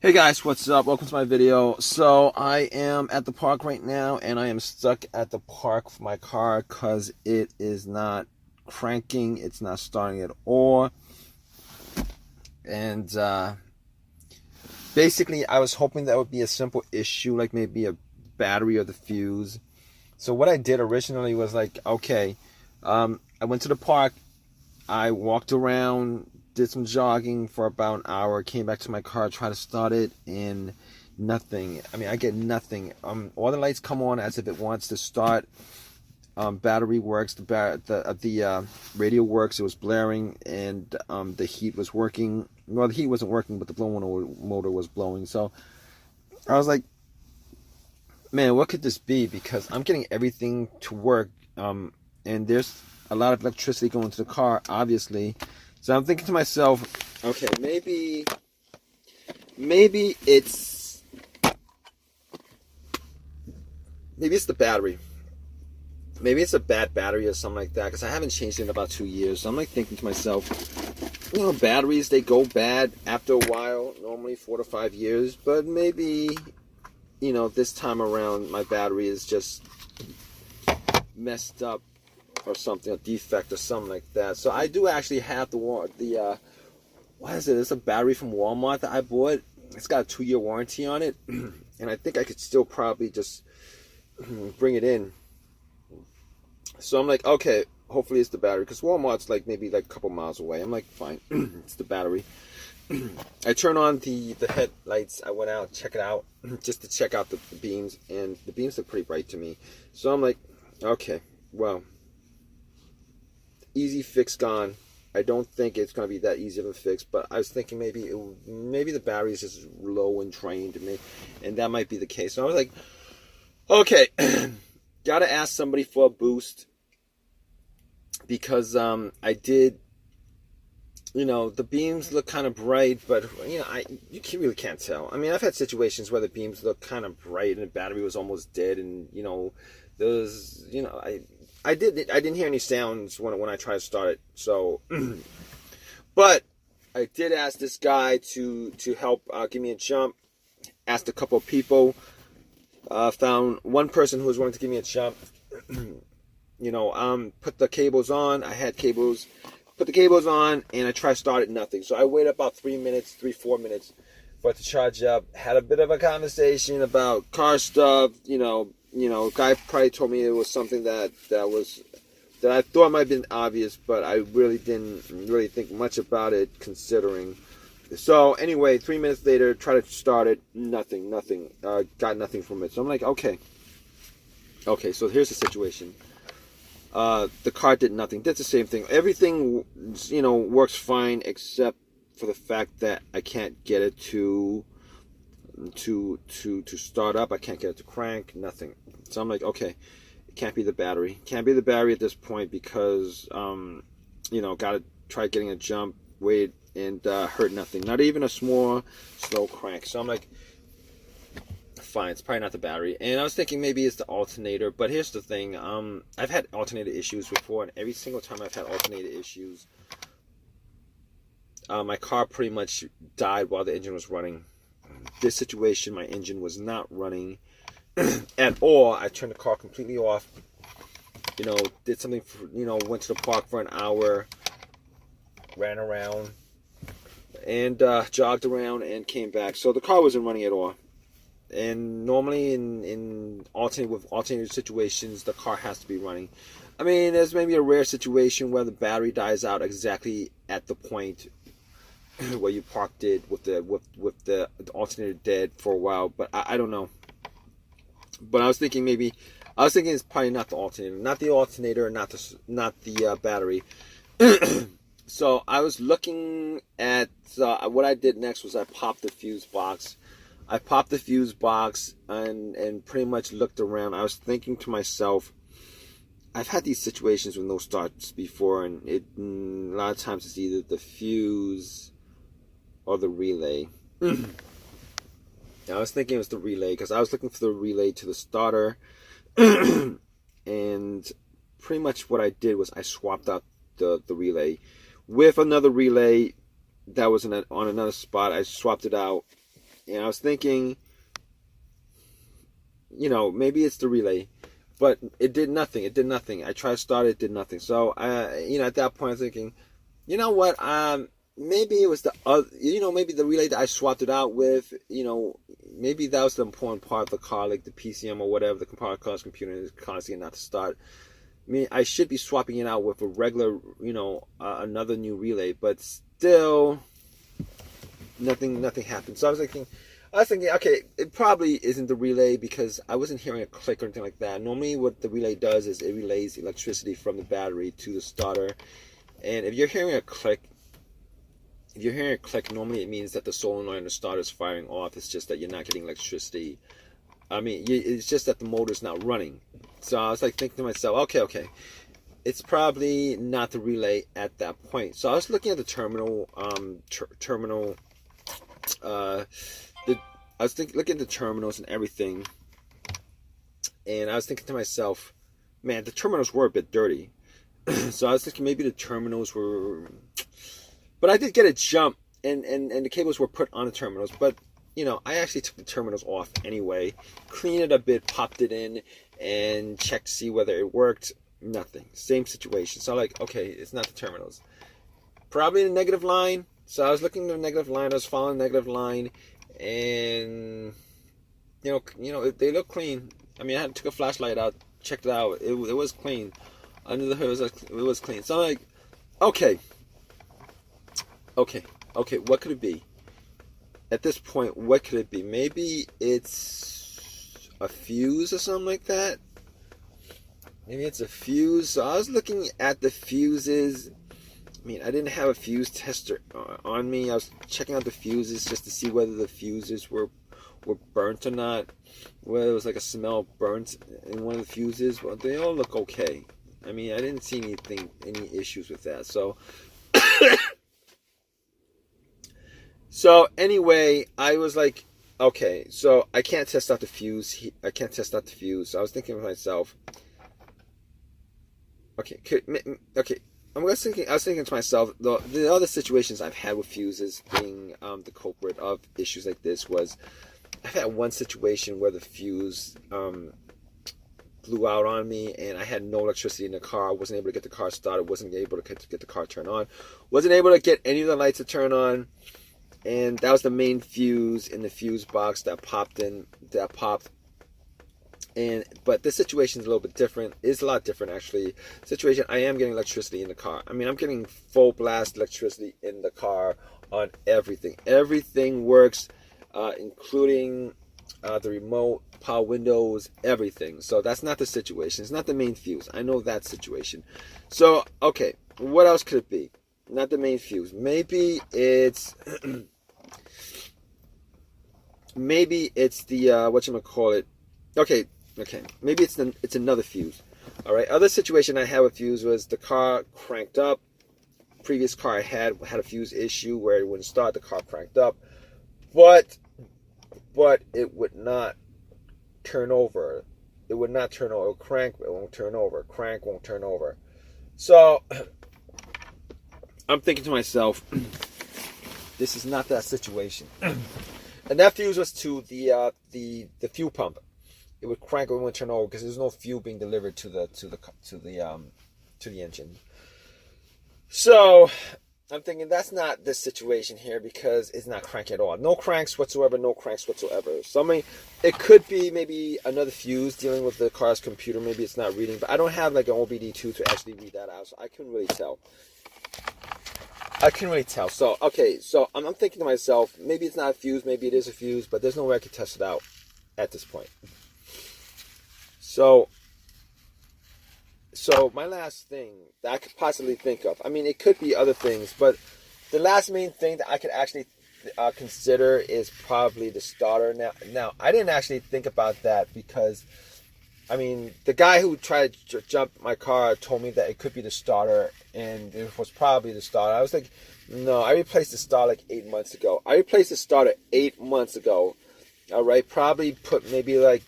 Hey guys, what's up? Welcome to my video. So I am at the park right now, and I am stuck at the park for my car because it is not cranking. It's not starting at all. And basically, I was hoping that would be a simple issue, like maybe a battery or the fuse. So what I did originally was like, okay, I went to the park. I walked around, did some jogging for about an hour, came back to my car, tried to start it, and nothing. I mean, I get nothing. All the lights come on as if it wants to start. Battery works, the radio works. It was blaring, and the heat was working. Well, the heat wasn't working, but the blower motor was blowing. So I was like, man, what could this be? Because I'm getting everything to work, and there's a lot of electricity going to the car, obviously. So I'm thinking to myself, okay, maybe it's the battery. Maybe it's a bad battery or something like that, because I haven't changed it in about 2 years. So I'm like thinking to myself, batteries, they go bad after a while, normally 4 to 5 years, but maybe, this time around my battery is just messed up or something, a defect or something like that. So I do actually have what is it? It's a battery from Walmart that I bought. It's got a 2-year warranty on it, and I think I could still probably just bring it in. So I'm like, okay, hopefully it's the battery, because Walmart's maybe a couple miles away. I'm like, fine, it's the battery. I turn on the headlights. I went out, check it out, just to check out the beams, and the beams look pretty bright to me. So I'm like, okay, well, easy fix gone. I don't think it's going to be that easy of a fix, but I was thinking maybe the battery is just low and drained, and that might be the case. So I was like, okay, gotta ask somebody for a boost, because I did, the beams look kind of bright, but you really can't tell. I mean, I've had situations where the beams look kind of bright and the battery was almost dead, and those, I didn't hear any sounds when I tried to start it. So, but I did ask this guy to help give me a jump. Asked a couple of people. Found one person who was willing to give me a jump. Put the cables on. I had cables. Put the cables on, and I tried to start it. Nothing. So I waited about 4 minutes for it to charge up. Had a bit of a conversation about car stuff. Guy probably told me it was something that I thought might have been obvious, but I really didn't think much about it, considering. So anyway, 3 minutes later, try to start it, nothing, got nothing from it. So I'm like, okay, so here's the situation. The car did nothing, did the same thing. Everything, works fine, except for the fact that I can't get it to start up. I can't get it to crank, nothing. So I'm like, okay, it can't be the battery. Can't be the battery at this point, because gotta try getting a jump, wait, and heard nothing. Not even a small slow crank. So I'm like, fine, it's probably not the battery. And I was thinking maybe it's the alternator, but here's the thing. I've had alternator issues before, and every single time I've had alternator issues, my car pretty much died while the engine was running. This situation, my engine was not running at all. I turned the car completely off. Did something went to the park for an hour, ran around, and jogged around, and came back. So the car wasn't running at all. And normally in alternative situations, the car has to be running. I mean, there's maybe a rare situation where the battery dies out exactly at the point where you parked it with the alternator dead for a while, but I don't know. But I was thinking it's probably not the alternator, not the battery. So I was looking at what I did next was I popped the fuse box. And pretty much looked around. I was thinking to myself, I've had these situations with no starts before, and a lot of times it's either the fuse or the relay. I was thinking it was the relay, because I was looking for the relay to the starter. And pretty much what I did was I swapped out the relay with another relay that was on another spot. I swapped it out, And I was thinking, maybe it's the relay, but it did nothing. It did nothing. I tried to start it, it did nothing. So at that point, I was thinking, you know what? Maybe it was the other, maybe the relay that I swapped it out with. Maybe that was the important part of the car, like the PCM or whatever, the car car's computer is causing it not to start. I mean, I should be swapping it out with a regular, another new relay, but still, nothing happened. So I was thinking, okay, it probably isn't the relay because I wasn't hearing a click or anything like that. Normally, what the relay does is it relays electricity from the battery to the starter, and if you're hearing a click, normally it means that the solenoid in the starter is firing off. It's just that you're not getting electricity. I mean, it's just that the motor's not running. So I was like thinking to myself, okay, it's probably not the relay at that point. So I was looking at the terminal, looking at the terminals and everything, and I was thinking to myself, man, the terminals were a bit dirty. So I was thinking maybe the terminals were, but I did get a jump, and the cables were put on the terminals, but I actually took the terminals off anyway, cleaned it a bit, popped it in, and checked to see whether it worked. Nothing. Same situation. So I'm like, okay, it's not the terminals. Probably the negative line. So I was looking at the negative line. I was following the negative line, and they look clean. I mean, I took a flashlight out, checked it out. It was clean. Under the hood, it was clean. So I'm like, okay. What could it be? At this point, what could it be? Maybe it's a fuse or something like that. Maybe it's a fuse. So I was looking at the fuses. I mean, I didn't have a fuse tester on me. I was checking out the fuses just to see whether the fuses were burnt or not. Whether it was like a smell of burnt in one of the fuses. Well, they all look okay. I mean, I didn't see any issues with that. So, so anyway, I was like, okay, so I can't test out the fuse. So I was thinking to myself, okay. I was thinking to myself, the other situations I've had with fuses being the culprit of issues like this was, I've had one situation where the fuse blew out on me, and I had no electricity in the car. I wasn't able to get the car started. Wasn't able to get the car turned on. Wasn't able to get any of the lights to turn on. And that was the main fuse in the fuse box that popped. But this situation is a little bit different. It's a lot different, actually. Situation, I am getting electricity in the car. I mean, I'm getting full blast electricity in the car on everything. Everything works, including the remote, power windows, everything. So that's not the situation. It's not the main fuse. I know that situation. So, okay, what else could it be? Not the main fuse. Maybe it's the whatchamacallit. Okay. Maybe it's another fuse. All right. Other situation I had with fuse was the car cranked up. Previous car I had a fuse issue where it wouldn't start. The car cranked up, but it would not turn over. It would not turn over. It would crank, but it won't turn over. Crank won't turn over. So I'm thinking to myself, this is not that situation. And that fuse was to the fuel pump. It would crank or it wouldn't turn over because there's no fuel being delivered to the engine. So I'm thinking that's not the situation here because it's not cranking at all. No cranks whatsoever. So I mean, it could be maybe another fuse dealing with the car's computer. Maybe it's not reading, but I don't have like an OBD2 to actually read that out, so I couldn't really tell. So, okay, so I'm thinking to myself, maybe it's not a fuse, maybe it is a fuse, but there's no way I could test it out at this point. So my last thing that I could possibly think of, I mean, it could be other things, but the last main thing that I could actually consider is probably the starter. Now, I didn't actually think about that because, I mean, the guy who tried to jump my car told me that it could be the starter, and it was probably the starter. I was like, no, I replaced the starter like 8 months ago. All right, probably put maybe like,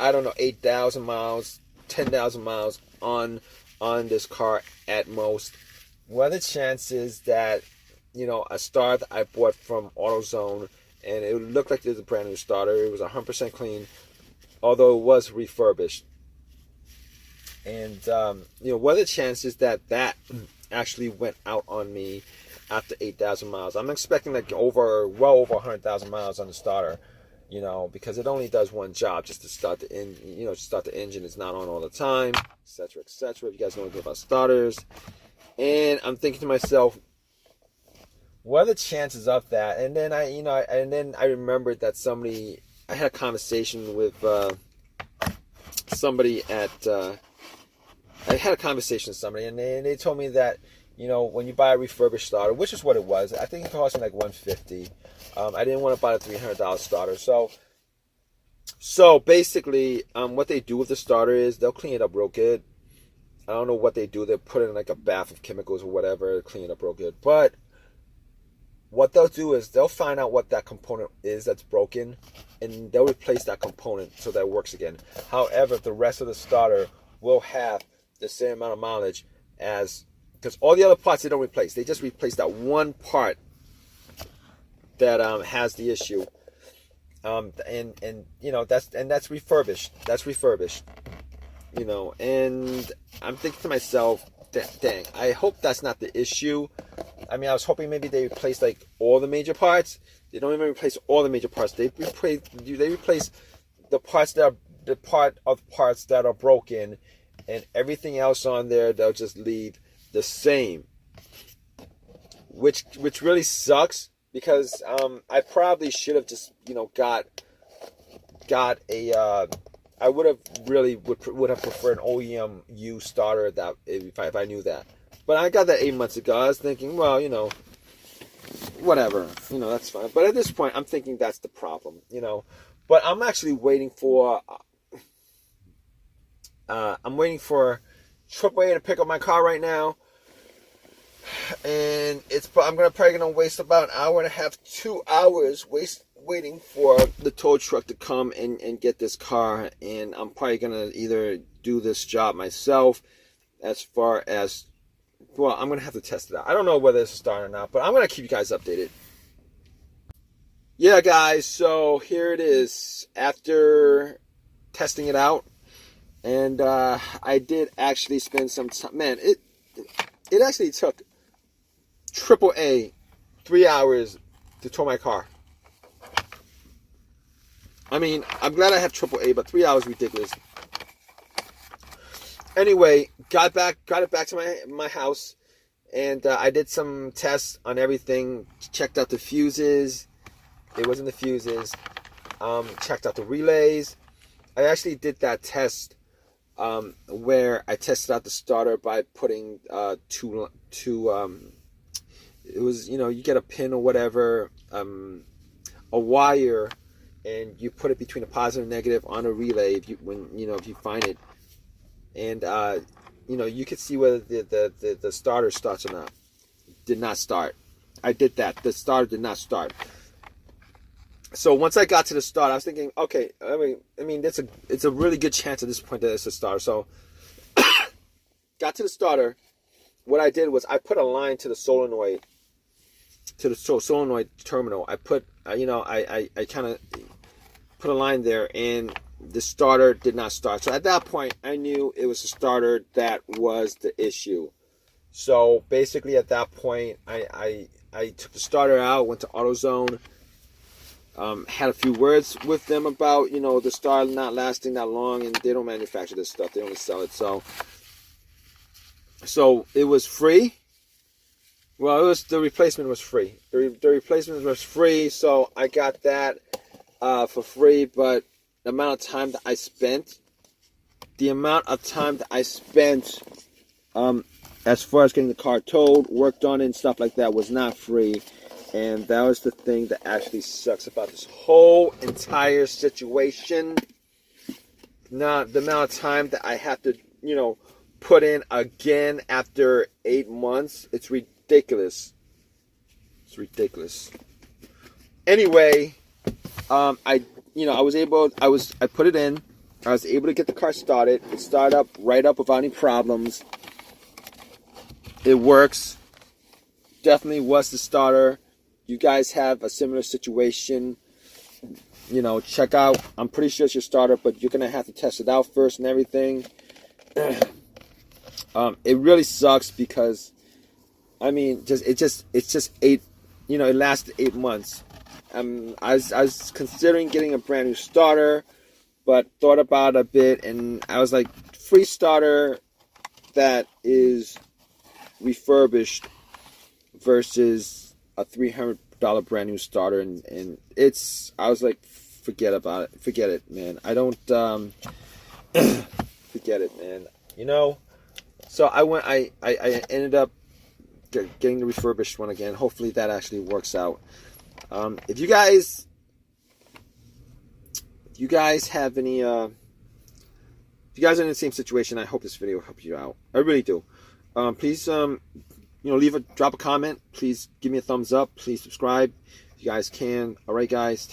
I don't know, 8,000 miles, 10,000 miles on this car at most. What are the chances that, a starter that I bought from AutoZone and it looked like it was a brand new starter. It was 100% clean, although it was refurbished. And what are the chances that actually went out on me after 8,000 miles? I'm expecting like well over 100,000 miles on the starter, because it only does one job, just to start the engine. It's not on all the time, etc., etc. If you guys know anything about starters. And I'm thinking to myself, what are the chances of that? And then I remembered that I had a conversation with somebody and they told me that, when you buy a refurbished starter, which is what it was, I think it cost me like $150. I didn't want to buy a $300 starter. So basically, what they do with the starter is they'll clean it up real good. I don't know what they do. They put it in like a bath of chemicals or whatever, clean it up real good. But what they'll do is they'll find out what that component is that's broken, and they'll replace that component so that it works again. However, the rest of the starter will have the same amount of mileage because all the other parts they don't replace. They just replace that one part that has the issue. That's refurbished. And I'm thinking to myself, dang, I hope that's not the issue. I mean, I was hoping maybe they replace like all the major parts. They don't even replace all the major parts. They replace the parts that are broken, and everything else on there they'll just leave the same. Which really sucks, because I probably should have just got a I would have preferred an OEM used starter that if I knew that. But I got that 8 months ago. I was thinking, well, whatever, that's fine. But at this point, I'm thinking that's the problem, But I'm actually waiting for AAA to pick up my car right now, and I'm probably gonna waste about an hour and a half, 2 hours waiting for the tow truck to come and get this car. And I'm probably gonna either do this job myself, as far as, well, I'm gonna have to test it out. I don't know whether it's a start or not, but I'm gonna keep you guys updated. Yeah, guys, so here it is after testing it out. And I did actually spend some time. Man, it actually took AAA 3 hours to tow my car. I mean, I'm glad I have AAA, but 3 hours is ridiculous. Anyway, got it back to my house, and I did some tests on everything. Checked out the fuses. It wasn't the fuses. Checked out the relays. I actually did that test where I tested out the starter by putting two it was, you get a pin or whatever, a wire, and you put it between a positive and negative on a relay if you find it, and you could see whether the starter starts or not. Did not start. I did that. The starter did not start. So once I got to the start, I was thinking, okay, I mean, it's a really good chance at this point that it's a starter. So got to the starter. What I did was I put a line to the solenoid terminal. I put, I kind of put a line there, and the starter did not start. So at that point, I knew it was the starter that was the issue. So basically, at that point, I took the starter out, went to AutoZone. Had a few words with them about, the starter not lasting that long, and they don't manufacture this stuff. They only sell it. So it was free. Well, the replacement was free. The replacement was free, so I got that for free. But the amount of time that I spent, as far as getting the car towed, worked on it, and stuff like that, was not free. And that was the thing that actually sucks about this whole entire situation. Now, the amount of time that I have to, put in again after 8 months, it's ridiculous. It's ridiculous. Anyway, I put it in. I was able to get the car started. It started up right up without any problems. It works. Definitely was the starter. you guys have a similar situation, you know, check out. I'm pretty sure it's your starter, but you're gonna have to test it out first and everything. It really sucks because, I mean, it's just 8. You know, it lasted 8 months. I was considering getting a brand new starter, but thought about it a bit, and I was like, free starter that is refurbished versus a $300 brand new starter, and I was like, forget about it, forget it, man. I don't forget it, man. You know, so I ended up getting the refurbished one again. Hopefully that actually works out. If you guys have any, if you guys are in the same situation, I hope this video will help you out. I really do. Please, you know, drop a comment. Please give me a thumbs up. Please subscribe if you guys can. All right, guys.